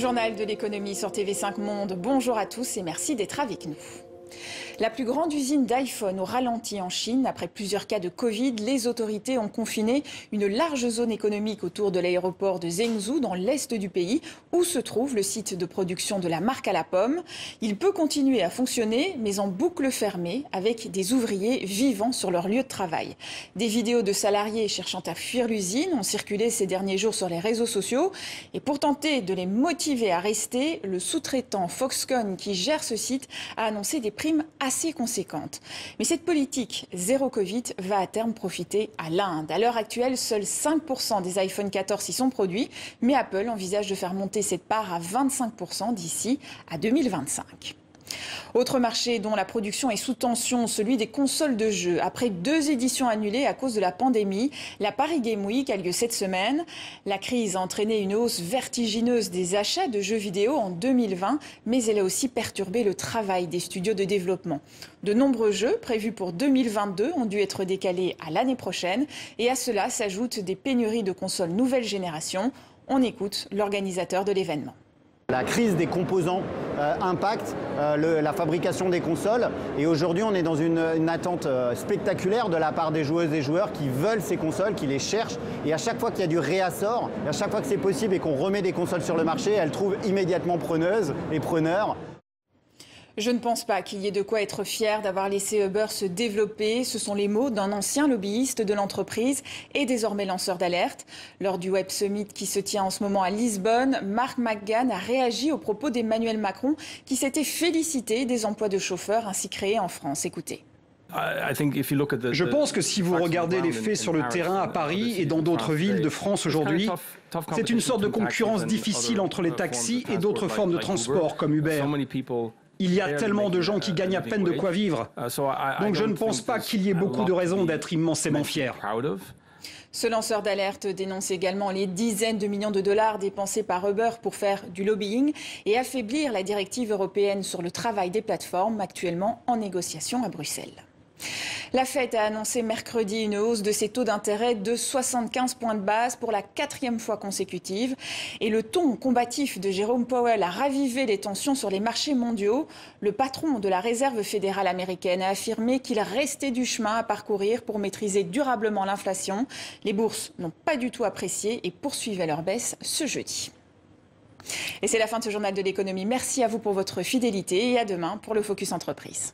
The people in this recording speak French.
journal de l'économie sur TV5 Monde. Bonjour à tous et merci d'être avec nous. La plus grande usine d'iPhone au ralenti en Chine. Après plusieurs cas de Covid, les autorités ont confiné une large zone économique autour de l'aéroport de Zhengzhou, dans l'est du pays, où se trouve le site de production de la marque à la pomme. Il peut continuer à fonctionner, mais en boucle fermée, avec des ouvriers vivant sur leur lieu de travail. Des vidéos de salariés cherchant à fuir l'usine ont circulé ces derniers jours sur les réseaux sociaux. Et pour tenter de les motiver à rester, le sous-traitant Foxconn, qui gère ce site, a annoncé des primes assez conséquentes. Mais cette politique zéro Covid va à terme profiter à l'Inde. À l'heure actuelle, seuls 5% des iPhone 14 y sont produits, mais Apple envisage de faire monter cette part à 25% d'ici à 2025. Autre marché dont la production est sous tension, celui des consoles de jeux. Après 2 éditions annulées à cause de la pandémie, la Paris Game Week a lieu cette semaine. La crise a entraîné une hausse vertigineuse des achats de jeux vidéo en 2020, mais elle a aussi perturbé le travail des studios de développement. De nombreux jeux prévus pour 2022 ont dû être décalés à l'année prochaine, et à cela s'ajoutent des pénuries de consoles nouvelle génération. On écoute l'organisateur de l'événement. La crise des composants impacte la fabrication des consoles et aujourd'hui on est dans une attente spectaculaire de la part des joueuses et joueurs qui veulent ces consoles, qui les cherchent, et à chaque fois qu'il y a du réassort, à chaque fois que c'est possible et qu'on remet des consoles sur le marché, elles trouvent immédiatement preneuses et preneurs. Je ne pense pas qu'il y ait de quoi être fier d'avoir laissé Uber se développer. Ce sont les mots d'un ancien lobbyiste de l'entreprise et désormais lanceur d'alerte. Lors du Web Summit qui se tient en ce moment à Lisbonne, Mark McGann a réagi aux propos d'Emmanuel Macron qui s'était félicité des emplois de chauffeurs ainsi créés en France. Écoutez. Je pense que si vous regardez les faits sur le terrain à Paris et dans d'autres villes de France aujourd'hui, c'est une sorte de concurrence difficile entre les taxis et d'autres formes de transport comme Uber. Il y a tellement de gens qui gagnent à peine de quoi vivre. Donc je ne pense pas qu'il y ait beaucoup de raisons d'être immensément fier. Ce lanceur d'alerte dénonce également les dizaines de millions de dollars dépensés par Uber pour faire du lobbying et affaiblir la directive européenne sur le travail des plateformes, actuellement en négociation à Bruxelles. La Fed a annoncé mercredi une hausse de ses taux d'intérêt de 75 points de base pour la 4e fois consécutive. Et le ton combatif de Jérôme Powell a ravivé les tensions sur les marchés mondiaux. Le patron de la Réserve fédérale américaine a affirmé qu'il restait du chemin à parcourir pour maîtriser durablement l'inflation. Les bourses n'ont pas du tout apprécié et poursuivaient leur baisse ce jeudi. Et c'est la fin de ce journal de l'économie. Merci à vous pour votre fidélité et à demain pour le Focus Entreprise.